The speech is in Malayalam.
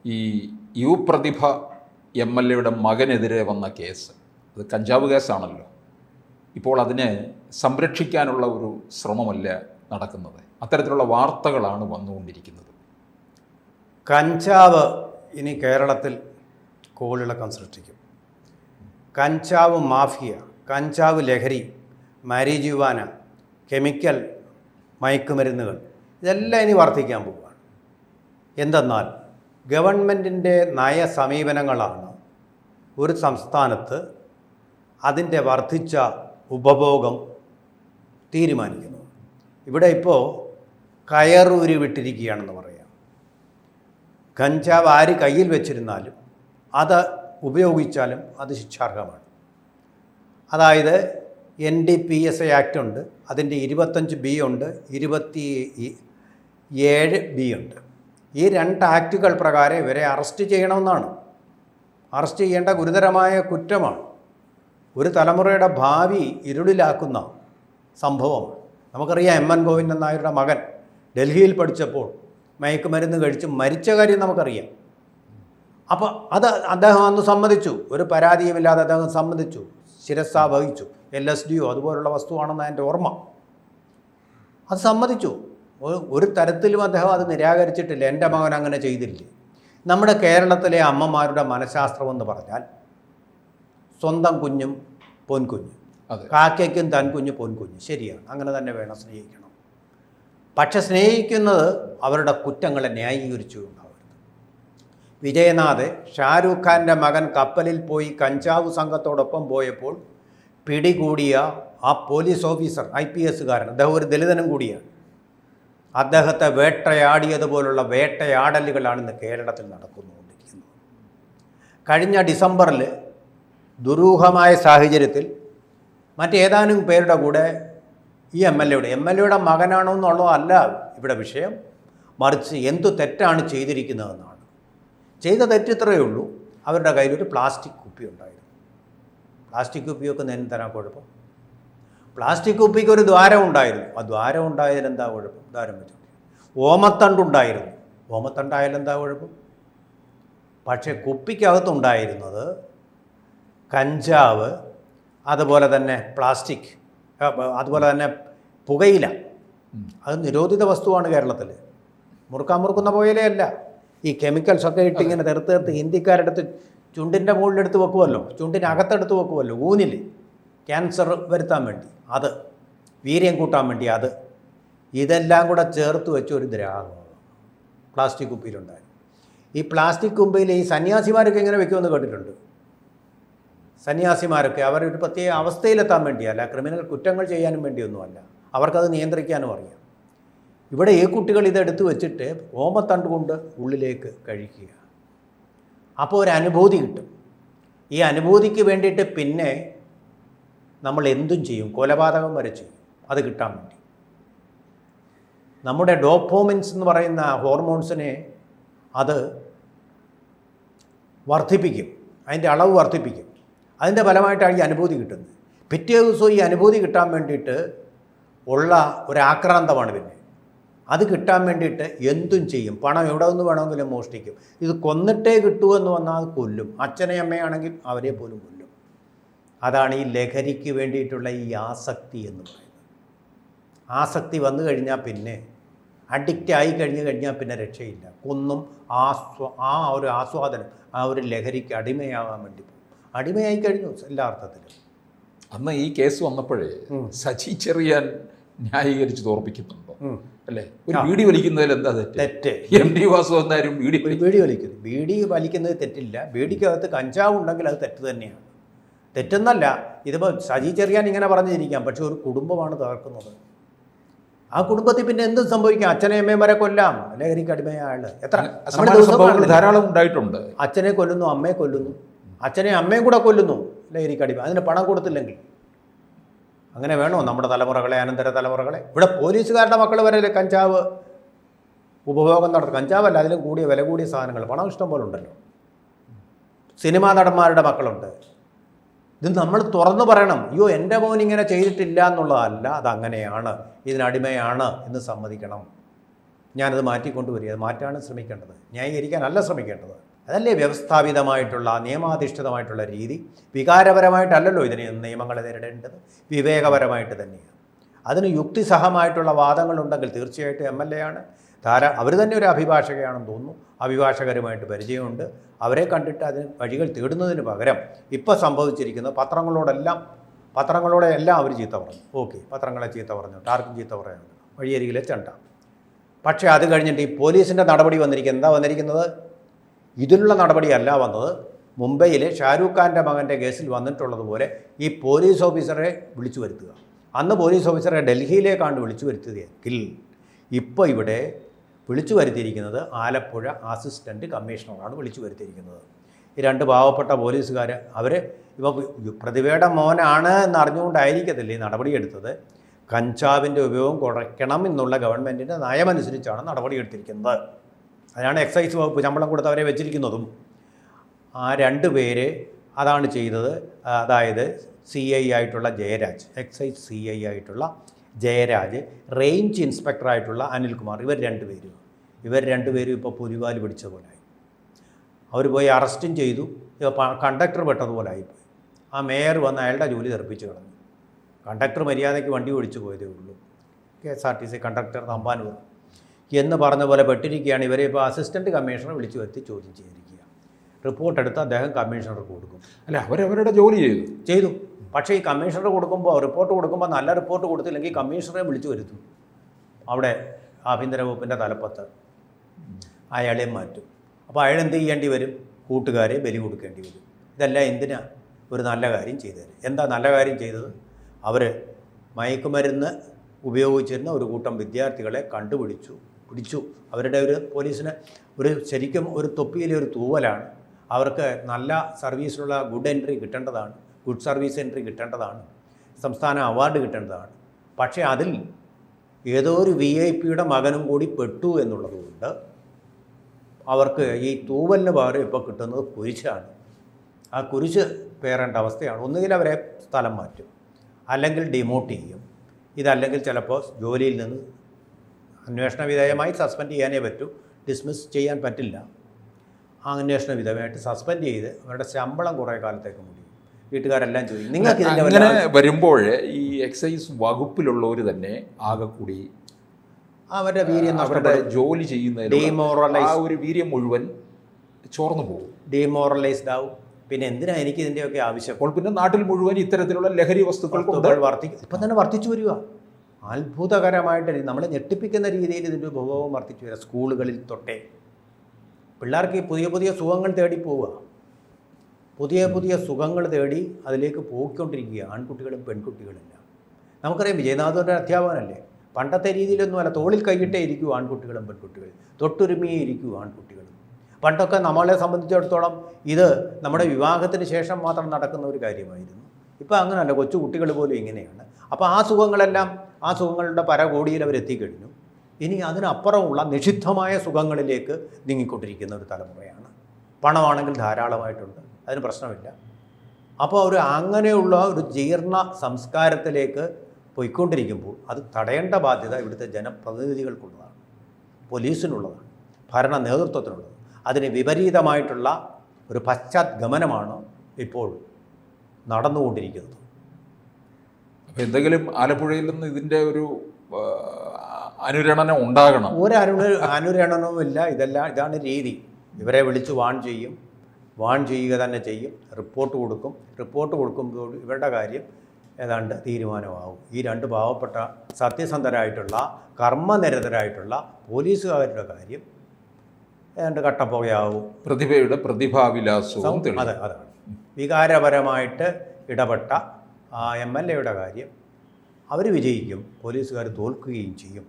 ഈ യു പ്രതിഭ MLA മകനെതിരെ വന്ന കേസ്, അത് കഞ്ചാവ് കേസാണല്ലോ. ഇപ്പോൾ അതിനെ സംരക്ഷിക്കാനുള്ള ഒരു ശ്രമമല്ല നടക്കുന്നത്. അത്തരത്തിലുള്ള വാർത്തകളാണ് വന്നുകൊണ്ടിരിക്കുന്നത്. കഞ്ചാവ് ഇനി കേരളത്തിൽ കോളിളക്കം സൃഷ്ടിക്കും. കഞ്ചാവ് മാഫിയ, കഞ്ചാവ് ലഹരി, മാരിജുവാന, കെമിക്കൽ മയക്കുമരുന്നുകൾ, ഇതെല്ലാം ഇനി വർദ്ധിക്കാൻ പോവുകയാണ്. എന്തെന്നാൽ ഗവൺമെൻറ്റിൻ്റെ നയ സമീപനങ്ങളാണ് ഒരു സംസ്ഥാനത്ത് അതിൻ്റെ വർദ്ധിച്ച ഉപഭോഗം തീരുമാനിക്കുന്നത്. ഇവിടെ ഇപ്പോൾ കയറൂരി വിട്ടിരിക്കുകയാണെന്ന് പറയാം. കഞ്ചാവ് ആര് കയ്യിൽ വെച്ചിരുന്നാലും അത് ഉപയോഗിച്ചാലും അത് ശിക്ഷാർഹമാണ്. അതായത് NDPSA ആക്ട് ഉണ്ട്, അതിൻ്റെ 25B ഉണ്ട്, 27B ഉണ്ട്. ഈ 2 ആക്റ്റുകൾ പ്രകാരം ഇവരെ അറസ്റ്റ് ചെയ്യണമെന്നാണ്. അറസ്റ്റ് ചെയ്യേണ്ട ഗുരുതരമായ കുറ്റമാണ്. ഒരു തലമുറയുടെ ഭാവി ഇരുളിലാക്കുന്ന സംഭവമാണ്. നമുക്കറിയാം, MN ഗോവിന്ദൻ നായരുടെ മകൻ ഡൽഹിയിൽ പഠിച്ചപ്പോൾ മയക്കുമരുന്ന് കഴിച്ച് മരിച്ച കാര്യം നമുക്കറിയാം. അപ്പോൾ അത് അദ്ദേഹം അന്ന് സമ്മതിച്ചു, ഒരു പരാതിയുമില്ലാതെ അദ്ദേഹം സമ്മതിച്ചു, ശിരസ്സാ വഹിച്ചു. LSDയോ അതുപോലുള്ള വസ്തുവാണെന്ന് എൻ്റെ ഓർമ്മ. അത് സമ്മതിച്ചു. ഒരു തരത്തിലും അദ്ദേഹം അത് നിരാകരിച്ചിട്ടില്ല. എൻ്റെ മകൻ അങ്ങനെ ചെയ്തില്ലേ. നമ്മുടെ കേരളത്തിലെ അമ്മമാരുടെ മനഃശാസ്ത്രമെന്ന് പറഞ്ഞാൽ സ്വന്തം കുഞ്ഞും പൊൻകുഞ്ഞും, കാക്കയ്ക്കും തൻ കുഞ്ഞ് പൊൻകുഞ്ഞ്. ശരിയാണ്, അങ്ങനെ തന്നെ വേണം സ്നേഹിക്കണം. പക്ഷെ സ്നേഹിക്കുന്നത് അവരുടെ കുറ്റങ്ങളെ ന്യായീകരിച്ചുകൊണ്ടാവരുത്. വിജയനാഥ് ഷാരൂഖ് ഖാൻ്റെ മകൻ കപ്പലിൽ പോയി കഞ്ചാവ് സംഘത്തോടൊപ്പം പോയപ്പോൾ പിടികൂടിയ ആ പോലീസ് ഓഫീസർ, IPSകാരൻ, അദ്ദേഹം ഒരു ദലിതനും കൂടിയാണ്. അദ്ദേഹത്തെ വേട്ടയാടിയതുപോലുള്ള വേട്ടയാടലുകളാണ് ഇന്ന് കേരളത്തിൽ നടക്കുന്നുകൊണ്ടിരിക്കുന്നത്. കഴിഞ്ഞ ഡിസംബറിൽ ദുരൂഹമായ സാഹചര്യത്തിൽ മറ്റേതാനും പേരുടെ കൂടെ ഈ MLAയുടെ മകനാണോ എന്നുള്ളതല്ല ഇവിടെ വിഷയം, മറിച്ച് എന്തു തെറ്റാണ് ചെയ്തിരിക്കുന്നതെന്നാണ്. ചെയ്ത തെറ്റിത്രയേ ഉള്ളൂ. അവരുടെ കയ്യിലൊരു പ്ലാസ്റ്റിക് കുപ്പി ഉണ്ടായിരുന്നു. പ്ലാസ്റ്റിക് കുപ്പിയൊക്കെ തരാൻ കുഴപ്പം? പ്ലാസ്റ്റിക് കുപ്പിക്ക് ഒരു ദ്വാരം ഉണ്ടായിരുന്നു. ആ ദ്വാരം ഉണ്ടായാലും എന്താ കുഴപ്പം? ദ്വാരം വെച്ചു. ഓമത്തണ്ടുണ്ടായിരുന്നു. ഓമത്തണ്ടായാലും എന്താ കുഴപ്പം? പക്ഷേ കുപ്പിക്കകത്തുണ്ടായിരുന്നത് കഞ്ചാവ്, അതുപോലെ തന്നെ പ്ലാസ്റ്റിക്, അതുപോലെ തന്നെ പുകയില. അത് നിരോധിത വസ്തുവാണ് കേരളത്തിൽ. മുറുക്കുന്ന പുകയിലയല്ല. ഈ കെമിക്കൽസൊക്കെ ഇട്ട് ഇങ്ങനെ തെറുത്ത് ഹിന്ദിക്കാരെടുത്ത് ചുണ്ടിൻ്റെ മുകളിലെടുത്ത് വെക്കുമല്ലോ, ചുണ്ടിനകത്തെടുത്ത് വെക്കുമല്ലോ, ഊനിൽ ക്യാൻസർ വരുത്താൻ വേണ്ടി, അത് വീര്യം കൂട്ടാൻ വേണ്ടി, അത് ഇതെല്ലാം കൂടെ ചേർത്ത് വെച്ച ഒരു ദ്രാവകം പ്ലാസ്റ്റിക് കുപ്പിയിലുണ്ടായിരുന്നു. ഈ പ്ലാസ്റ്റിക് കുപ്പിയിൽ ഈ സന്യാസിമാരൊക്കെ ഇങ്ങനെ വെക്കുമെന്ന് കേട്ടിട്ടുണ്ട്. സന്യാസിമാരൊക്കെ അവരൊരു പ്രത്യേക അവസ്ഥയിലെത്താൻ വേണ്ടിയല്ല, ക്രിമിനൽ കുറ്റങ്ങൾ ചെയ്യാനും വേണ്ടിയൊന്നുമല്ല, അവർക്കത് നിയന്ത്രിക്കാനും അറിയാം. ഇവിടെ ഈ കുട്ടികൾ ഇതെടുത്ത് വെച്ചിട്ട് ഓമത്തണ്ട് കൊണ്ട് ഉള്ളിലേക്ക് കഴിക്കുക. അപ്പോൾ ഒരു അനുഭൂതി കിട്ടും. ഈ അനുഭൂതിക്ക് വേണ്ടിയിട്ട് പിന്നെ നമ്മൾ എന്തും ചെയ്യും, കൊലപാതകം വരെ ചെയ്യും അത് കിട്ടാൻ വേണ്ടി. നമ്മുടെ ഡോപ്പോമിൻസ് എന്ന് പറയുന്ന ഹോർമോൺസിനെ അത് വർദ്ധിപ്പിക്കും, അതിൻ്റെ അളവ് വർദ്ധിപ്പിക്കും. അതിൻ്റെ ഫലമായിട്ടാണ് ഈ അനുഭൂതി കിട്ടുന്നത്. പിറ്റേ ദിവസവും ഈ അനുഭൂതി കിട്ടാൻ വേണ്ടിയിട്ട് ഉള്ള ഒരു ആക്രാന്തമാണ് പിന്നെ. അത് കിട്ടാൻ വേണ്ടിയിട്ട് എന്തും ചെയ്യും. പണം എവിടെ നിന്ന് വേണമെങ്കിലും മോഷ്ടിക്കും. ഇത് കൊന്നിട്ടേ കിട്ടുമെന്ന് വന്നാൽ അത് കൊല്ലും. അച്ഛനെ അമ്മയാണെങ്കിൽ അവരെ പോലും കൊല്ലും. അതാണ് ഈ ലഹരിക്ക് വേണ്ടിയിട്ടുള്ള ഈ ആസക്തി എന്ന് പറയുന്നത്. ആസക്തി വന്നു കഴിഞ്ഞാൽ പിന്നെ അഡിക്റ്റ് ആയി കഴിഞ്ഞാൽ പിന്നെ രക്ഷയില്ല. കൊന്നും ആ ഒരു ആസ്വാദനം, ആ ഒരു ലഹരിക്ക് അടിമയാകാൻ വേണ്ടി പോകും. അടിമയായി കഴിഞ്ഞു എല്ലാ അർത്ഥത്തിലും. അന്ന് ഈ കേസ് വന്നപ്പോഴേ സജി ചെറിയാൻ ന്യായീകരിച്ച് തോർപ്പിക്കുന്നുണ്ടോ അല്ലേ? ഒരു ബീഡി വലിക്കുന്നതിൽ എന്താ തെറ്റ്? MD വാസു എന്നാലും ബീഡി വലിക്കുന്നു. ബീഡി വലിക്കുന്നത് തെറ്റില്ല. ബീഡിക്കകത്ത് കഞ്ചാവ് ഉണ്ടെങ്കിൽ അത് തെറ്റ് തന്നെയാണ്. തെറ്റെന്നല്ല, ഇതിപ്പോൾ സജി ചെറിയാൻ ഇങ്ങനെ പറഞ്ഞിരിക്കാം, പക്ഷെ ഒരു കുടുംബമാണ് തകർക്കുന്നത്. ആ കുടുംബത്തിൽ പിന്നെ എന്തും സംഭവിക്കാം. അച്ഛനെ അമ്മയും വരെ കൊല്ലാം, ലഹരിക്ക് അടിമയായ ആൾ. എത്ര ധാരാളം ഉണ്ടായിട്ടുണ്ട്. അച്ഛനെ കൊല്ലുന്നു, അമ്മയെ കൊല്ലുന്നു, അച്ഛനെ അമ്മയും കൂടെ കൊല്ലുന്നു ലഹരിക്ക് അടിമ. അതിന് പണം കൊടുത്തില്ലെങ്കിൽ. അങ്ങനെ വേണോ നമ്മുടെ തലമുറകളെ, അനന്തര തലമുറകളെ? ഇവിടെ പോലീസുകാരുടെ മക്കൾ വരെ കഞ്ചാവ് ഉപഭോഗം നടത്തും. കഞ്ചാവല്ല, അതിലും കൂടിയ വില കൂടിയ സാധനങ്ങൾ, പണം ഇഷ്ടം പോലെ ഉണ്ടല്ലോ. സിനിമാ നടന്മാരുടെ മക്കളുണ്ട്. ഇത് നമ്മൾ തുറന്നു പറയണം. അയ്യോ എൻ്റെ മോൻ ഇങ്ങനെ ചെയ്തിട്ടില്ല എന്നുള്ളതല്ല, അതങ്ങനെയാണ്, ഇതിനടിമയാണ് എന്ന് സമ്മതിക്കണം. ഞാനത് മാറ്റിക്കൊണ്ടുവരിക. അത് മാറ്റാണ് ശ്രമിക്കേണ്ടത്, ന്യായീകരിക്കാനല്ല ശ്രമിക്കേണ്ടത്. അതല്ലേ വ്യവസ്ഥാപിതമായിട്ടുള്ള നിയമാധിഷ്ഠിതമായിട്ടുള്ള രീതി. വികാരപരമായിട്ടല്ലല്ലോ ഇതിനെ നിയമങ്ങളെ നേരിടേണ്ടത്, വിവേകപരമായിട്ട് തന്നെയാണ്. അതിന് യുക്തിസഹമായിട്ടുള്ള വാദങ്ങളുണ്ടെങ്കിൽ തീർച്ചയായിട്ടും MLA ആണ്. അവർ തന്നെ ഒരു അഭിഭാഷകയാണെന്ന് തോന്നുന്നു, അഭിഭാഷകരുമായിട്ട് പരിചയമുണ്ട്. അവരെ കണ്ടിട്ട് അതിന് വഴികൾ തേടുന്നതിന് പകരം ഇപ്പോൾ സംഭവിച്ചിരിക്കുന്ന പത്രങ്ങളോടെ എല്ലാം അവർ ചീത്ത പറഞ്ഞു. ഓക്കെ, പത്രങ്ങളെ ചീത്ത പറഞ്ഞു, ആർക്കും ചീത്ത പറയാനുണ്ട്, വഴിയരികിലെ ചണ്ട. പക്ഷേ അത് കഴിഞ്ഞിട്ട് ഈ പോലീസിൻ്റെ നടപടി എന്താ വന്നിരിക്കുന്നത്? ഇതിലുള്ള നടപടിയല്ല വന്നത്. മുംബൈയിലെ ഷാരൂഖ് ഖാൻ്റെ മകൻ്റെ കേസിൽ വന്നിട്ടുള്ളതുപോലെ ഈ പോലീസ് ഓഫീസറെ വിളിച്ചു വരുത്തുക. അന്ന് പോലീസ് ഓഫീസറെ ഡൽഹിയിലേക്കാണ് വിളിച്ചു വരുത്തിയതെങ്കിൽ ഇപ്പോൾ ഇവിടെ വിളിച്ചു വരുത്തിയിരിക്കുന്നത് ആലപ്പുഴ അസിസ്റ്റൻറ്റ് കമ്മീഷണറാണ് വിളിച്ചു വരുത്തിയിരിക്കുന്നത്. ഈ രണ്ട് പാവപ്പെട്ട പോലീസുകാർ അവർ ഇപ്പോൾ പ്രതിഭയുടെ മോനാണ് എന്നറിഞ്ഞുകൊണ്ടായിരിക്കത്തില്ല ഈ നടപടിയെടുത്തത്. കഞ്ചാവിൻ്റെ ഉപയോഗം കുറയ്ക്കണം എന്നുള്ള ഗവൺമെൻറ്റിൻ്റെ നയമനുസരിച്ചാണ് നടപടിയെടുത്തിരിക്കുന്നത്. അതിനാണ് എക്സൈസ് വകുപ്പ് ശമ്പളം കൊടുത്തവരെ വെച്ചിരിക്കുന്നതും. ആ രണ്ട് പേര് അതാണ് ചെയ്തത്. അതായത് CI ആയിട്ടുള്ള ജയരാജ്, എക്സൈസ് CI ആയിട്ടുള്ള ജയരാജ്, റേഞ്ച് ഇൻസ്പെക്ടറായിട്ടുള്ള അനിൽകുമാർ, ഇവർ രണ്ടുപേരും ഇപ്പോൾ പുലിവാല് പിടിച്ച പോലായി. അവർ പോയി അറസ്റ്റും ചെയ്തു. കണ്ടക്ടർ പെട്ടതുപോലെ ആയിപ്പോയി. ആ മേയർ വന്ന് അയാളുടെ ജോലി തെറിപ്പിച്ച് കളഞ്ഞു. കണ്ടക്ടർ മര്യാദയ്ക്ക് വണ്ടി ഓടിച്ചു പോയതേ ഉള്ളൂ. KSRTC കണ്ടക്ടർ തമ്പാനൂർ എന്ന് പറഞ്ഞ പോലെ പെട്ടിരിക്കുകയാണ്. ഇവരെ ഇപ്പോൾ അസിസ്റ്റൻറ്റ് കമ്മീഷണർ വിളിച്ചു വരുത്തി ചോദ്യം ചെയ്തിരിക്കുക. റിപ്പോർട്ട് എടുത്ത് അദ്ദേഹം കമ്മീഷണർക്ക് കൊടുക്കും. അല്ല, അവരവരുടെ ജോലി ചെയ്തു. പക്ഷേ ഈ കമ്മീഷണർ റിപ്പോർട്ട് കൊടുക്കുമ്പോൾ നല്ല റിപ്പോർട്ട് കൊടുത്തില്ലെങ്കിൽ കമ്മീഷണറെ വിളിച്ചു വരുത്തും. അവിടെ ആഭ്യന്തര വകുപ്പിൻ്റെ തലപ്പത്ത് അയാളെ മാറ്റും. അപ്പോൾ അയാൾ എന്ത് ചെയ്യേണ്ടി വരും? കൂട്ടുകാരെ ബലി കൊടുക്കേണ്ടി വരും. ഇതെല്ലാം എന്തിനാ? ഒരു നല്ല കാര്യം ചെയ്തത്. എന്താ നല്ല കാര്യം ചെയ്തത്? അവർ മയക്കുമരുന്ന് ഉപയോഗിച്ചിരുന്ന ഒരു കൂട്ടം വിദ്യാർത്ഥികളെ പിടിച്ചു. അവരുടെ ഒരു പോലീസിന് ശരിക്കും ഒരു തൊപ്പിയിലെ ഒരു തൂവലാണ്. അവർക്ക് നല്ല സർവീസിലുള്ള ഗുഡ് സർവീസ് എൻട്രി കിട്ടേണ്ടതാണ്, സംസ്ഥാന അവാർഡ് കിട്ടേണ്ടതാണ്. പക്ഷേ അതിൽ ഏതോ ഒരു VIP മകനും കൂടി പെട്ടു എന്നുള്ളതുകൊണ്ട് അവർക്ക് ഈ തൂവലിന് പകരം ഇപ്പോൾ കിട്ടുന്നത് കുരിശാണ്. ആ കുരിശ് പേറേണ്ട അവസ്ഥയാണ്. ഒന്നുകിൽ അവരെ സ്ഥലം മാറ്റും, അല്ലെങ്കിൽ ഡിമോട്ട് ചെയ്യും. ഇതല്ലെങ്കിൽ ചിലപ്പോൾ ജോലിയിൽ നിന്ന് അന്വേഷണ വിധേയമായി സസ്പെൻഡ് ചെയ്യാനേ പറ്റൂ, ഡിസ്മിസ് ചെയ്യാൻ പറ്റില്ല. ആ അന്വേഷണ വിധേയമായിട്ട് സസ്പെൻഡ് ചെയ്ത് അവരുടെ ശമ്പളം കുറേ കാലത്തേക്ക് മുടിയും. വീട്ടുകാരെല്ലാം ചോദിക്കും, നിങ്ങൾക്ക് അങ്ങനെ വരുമ്പോൾ ഈ എക്സൈസ് വകുപ്പിലുള്ളവർ തന്നെ ആകെ കൂടി അവരുടെ വീര്യം, അവരുടെ ജോലി ചെയ്യുന്ന ആ ഒരു വീര്യം മുഴുവൻ ചോർന്നു പോകും, ഡീമോറലൈസ്ഡ് ആവും. പിന്നെ എന്തിനാണ് എനിക്ക് ഇതിൻ്റെയൊക്കെ ആവശ്യം? അപ്പോൾ പിന്നെ നാട്ടിൽ മുഴുവൻ ഇത്തരത്തിലുള്ള ലഹരി വസ്തുക്കൾ ഇപ്പം തന്നെ വർദ്ധിച്ചു വരിക. അത്ഭുതകരമായിട്ട് നമ്മളെ ഞെട്ടിപ്പിക്കുന്ന രീതിയിൽ ഇതിൻ്റെ ഉപഭോഗം വർദ്ധിച്ചു വരിക. സ്കൂളുകളിൽ തൊട്ടേ പിള്ളേർക്ക് പുതിയ സുഖങ്ങൾ തേടി പോവുക, പുതിയ സുഖങ്ങൾ തേടി അതിലേക്ക് പോയിക്കൊണ്ടിരിക്കുക. ആൺകുട്ടികളും പെൺകുട്ടികളെല്ലാം. നമുക്കറിയാം, വിജയനാഥൻ്റെ അധ്യാപകനല്ലേ, പണ്ടത്തെ രീതിയിലൊന്നുമല്ല, തോളിൽ കൈയിട്ടേ ഇരിക്കൂ ആൺകുട്ടികളും പെൺകുട്ടികളും, തൊട്ടുരുമിയേ ഇരിക്കൂ ആൺകുട്ടികളും. പണ്ടൊക്കെ നമ്മളെ സംബന്ധിച്ചിടത്തോളം ഇത് നമ്മുടെ വിവാഹത്തിന് ശേഷം മാത്രം നടക്കുന്ന ഒരു കാര്യമായിരുന്നു. ഇപ്പോൾ അങ്ങനെയല്ല, കൊച്ചു കുട്ടികൾ പോലും ഇങ്ങനെയാണ്. അപ്പോൾ ആ സുഖങ്ങളുടെ പരകോടിയിൽ അവരെത്തിക്കഴിഞ്ഞു. ഇനി അതിനപ്പുറമുള്ള നിഷിദ്ധമായ സുഖങ്ങളിലേക്ക് നീങ്ങിക്കൊണ്ടിരിക്കുന്ന ഒരു തലമുറയാണ്. പണമാണെങ്കിൽ ധാരാളമായിട്ടുണ്ട്, അതിന് പ്രശ്നമില്ല. അപ്പോൾ അങ്ങനെയുള്ള ഒരു ജീർണ സംസ്കാരത്തിലേക്ക് പോയിക്കൊണ്ടിരിക്കുമ്പോൾ അത് തടയേണ്ട ബാധ്യത ഇവിടുത്തെ ജനപ്രതിനിധികൾക്കുള്ളതാണ്, പോലീസിനുള്ളതാണ്, ഭരണ നേതൃത്വത്തിനുള്ളത്. അതിന് വിപരീതമായിട്ടുള്ള ഒരു പശ്ചാത്ഗമനമാണ് ഇപ്പോൾ നടന്നുകൊണ്ടിരിക്കുന്നത്. അപ്പോൾ എന്തെങ്കിലും ആലപ്പുഴയിൽ നിന്ന് ഇതിൻ്റെ ഒരു അനുരണനം ഉണ്ടാകണം. ഒരു അനുരണനവുമില്ല. ഇതാണ് രീതി. ഇവരെ വിളിച്ച് വാൺ ചെയ്യുക തന്നെ ചെയ്യും. റിപ്പോർട്ട് കൊടുക്കുമ്പോൾ ഇവരുടെ കാര്യം ഏതാണ്ട് തീരുമാനമാവും. ഈ രണ്ട് പാവപ്പെട്ട സത്യസന്ധരായിട്ടുള്ള കർമ്മനിരതരായിട്ടുള്ള പോലീസുകാരുടെ കാര്യം ഏതാണ്ട് കട്ടപ്പുകയാവും. പ്രതിഭയുടെ പ്രതിഭാവിലാസവും അതാണ് വികാരപരമായിട്ട് ഇടപെട്ട MLA കാര്യം അവർ വിജയിക്കും, പോലീസുകാർ തോൽക്കുകയും ചെയ്യും.